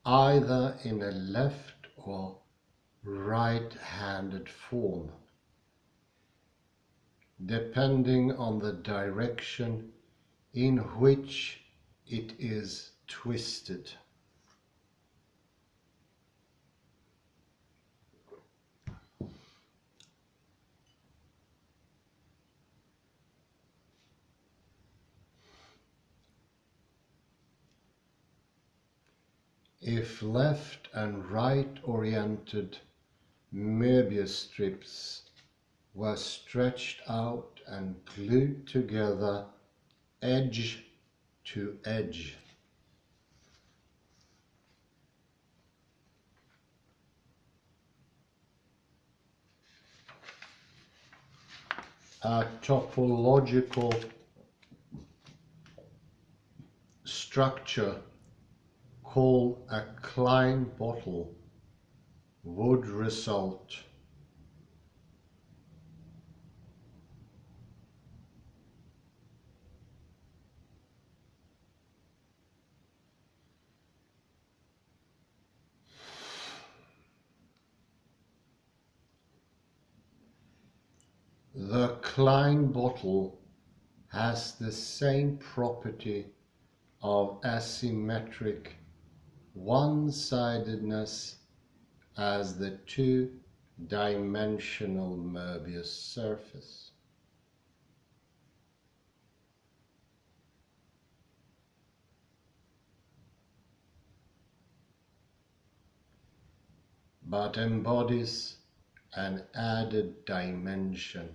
A: either in a left or right-handed form, depending on the direction in which it is twisted. If left and right oriented Möbius strips were stretched out and glued together edge to edge, a topological structure called a Klein bottle would result. The Klein bottle has the same property of asymmetric one-sidedness as the two-dimensional Möbius surface. But embodies an added dimension.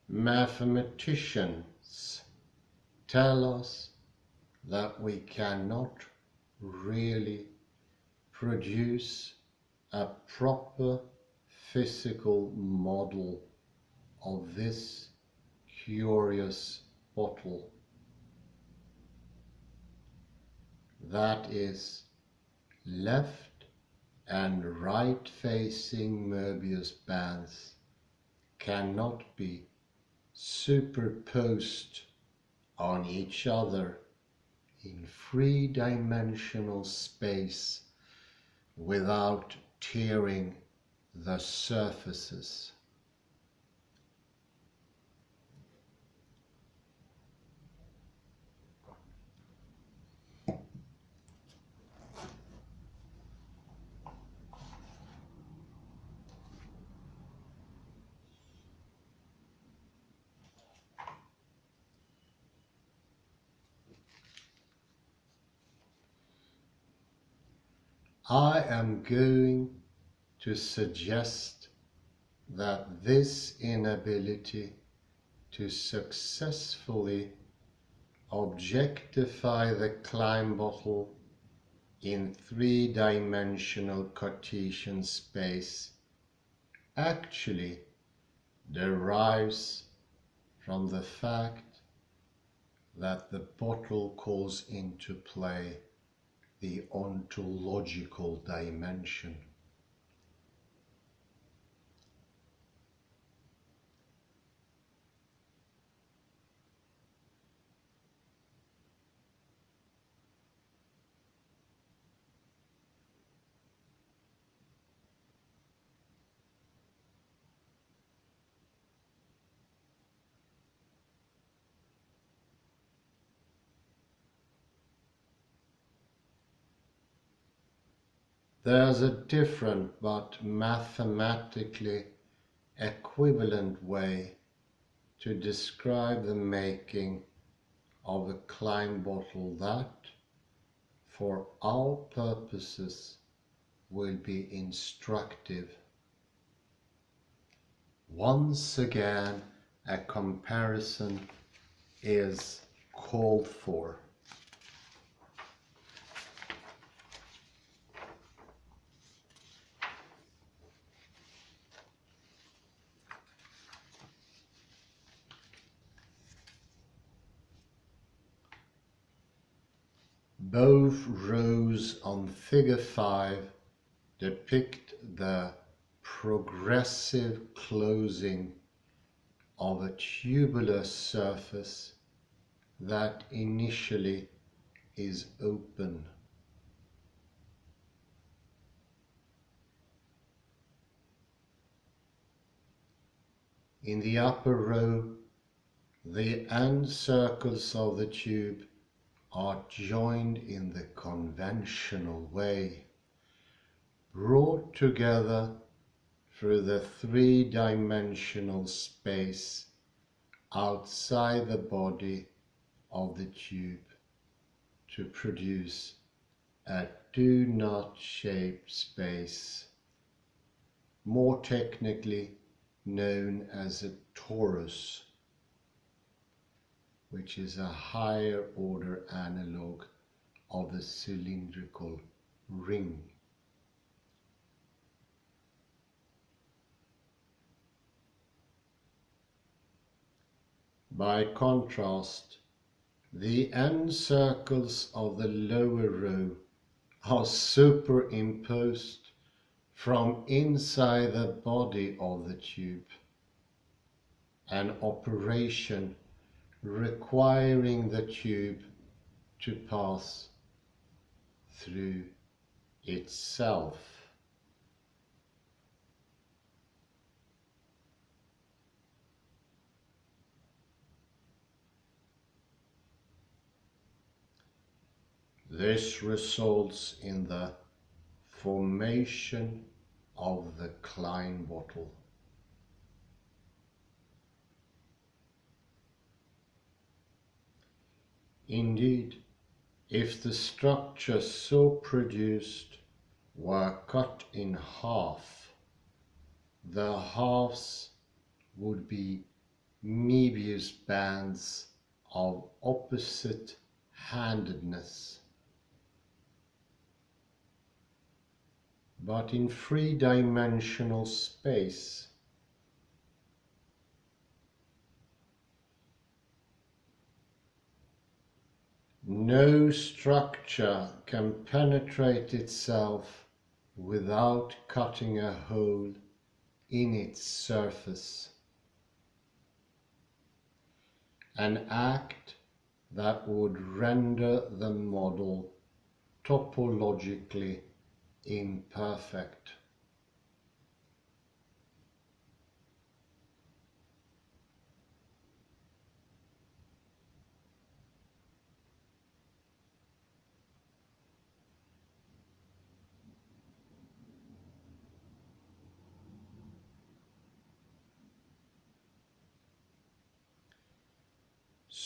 A: Mathematicians tell us that we cannot really produce a proper physical model of this curious bottle. That is, left and right facing Möbius bands cannot be superposed on each other in three-dimensional space without tearing the surfaces. I am going to suggest that this inability to successfully objectify the Klein bottle in three-dimensional Cartesian space actually derives from the fact that the bottle calls into play the ontological dimension. There's a different but mathematically equivalent way to describe the making of a Klein bottle that, for our purposes, will be instructive. Once again, a comparison is called for. Both rows on Figure 5 depict the progressive closing of a tubular surface that initially is open. In the upper row, the end circles of the tube are joined in the conventional way, brought together through the three-dimensional space outside the body of the tube to produce a do-not-shaped space, more technically known as a torus. which is a higher order analog of the cylindrical ring. By contrast, the end circles of the lower row are superimposed from inside the body of the tube, an operation requiring the tube to pass through itself. This results in the formation of the Klein bottle. Indeed, if the structure so produced were cut in half, the halves would be Möbius bands of opposite handedness. But in three-dimensional space, no structure can penetrate itself without cutting a hole in its surface, an act that would render the model topologically imperfect.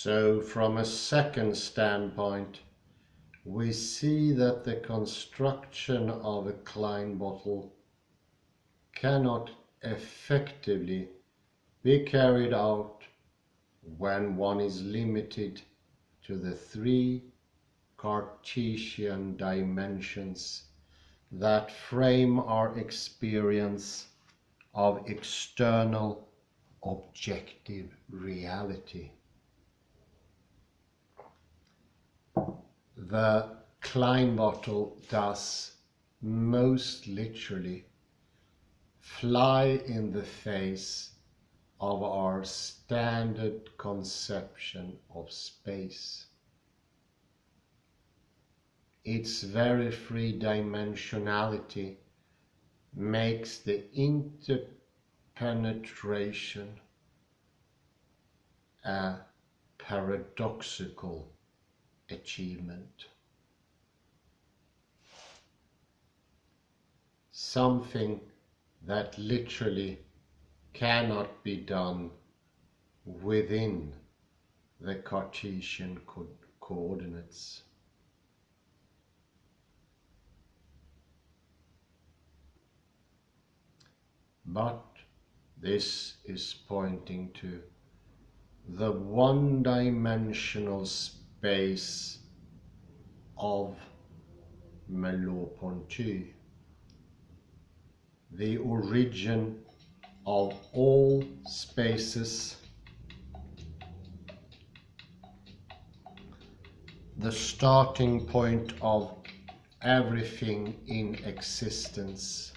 A: So, from a second standpoint, we see that the construction of a Klein bottle cannot effectively be carried out when one is limited to the three Cartesian dimensions that frame our experience of external objective reality. The Klein bottle does most literally fly in the face of our standard conception of space. Its very three-dimensionality makes the interpenetration a paradoxical achievement. Something that literally cannot be done within the Cartesian coordinates. But this is pointing to the one-dimensional space of Merleau-Ponty, the origin of all spaces, the starting point of everything in existence,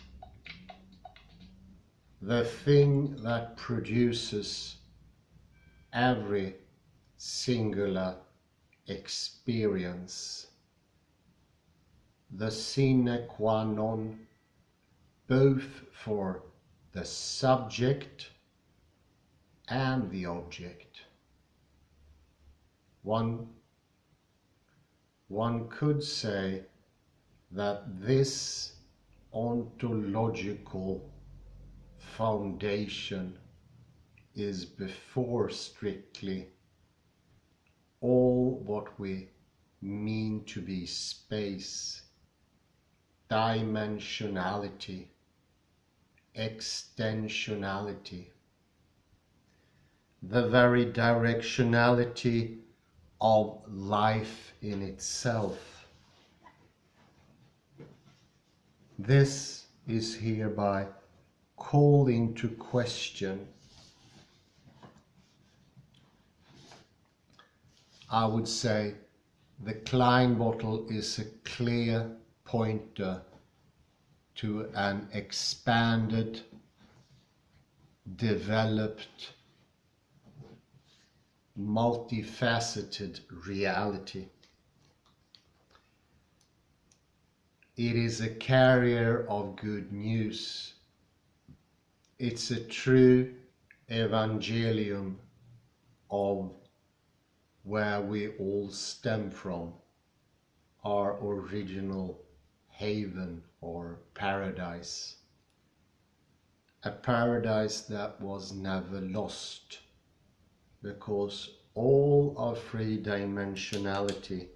A: the thing that produces every singular experience, the sine qua non both for the subject and the object. One could say that this ontological foundation is before strictly all what we mean to be space, dimensionality, extensionality, the very directionality of life in itself. This is hereby called into question. I would say the Klein bottle is a clear pointer to an expanded, developed, multifaceted reality. It is a carrier of good news. It's a true evangelium of where we all stem from, our original haven or paradise. A paradise that was never lost, because all of three-dimensionality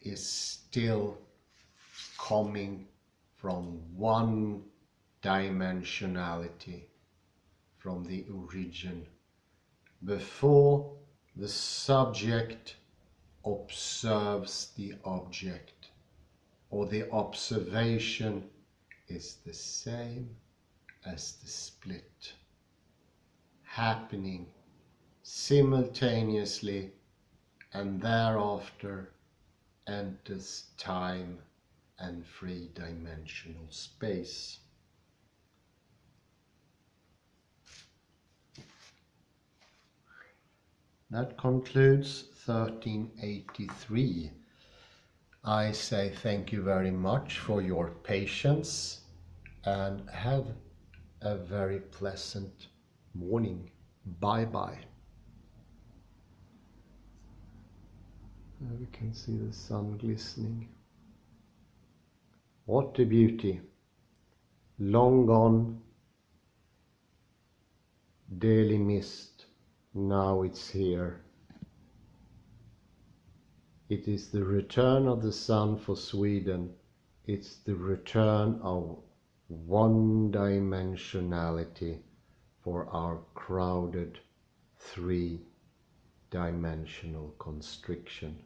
A: is still coming from one dimensionality, from the origin, before the subject observes the object, or the observation is the same as the split, happening simultaneously, and thereafter enters time and three-dimensional space. That concludes 1383. I say thank you very much for your patience and have a very pleasant morning. Bye bye. There we can see the sun glistening. What a beauty. Long gone, daily missed, now it's here. It is the return of the sun for Sweden. It's the return of one-dimensionality for our crowded three-dimensional constriction.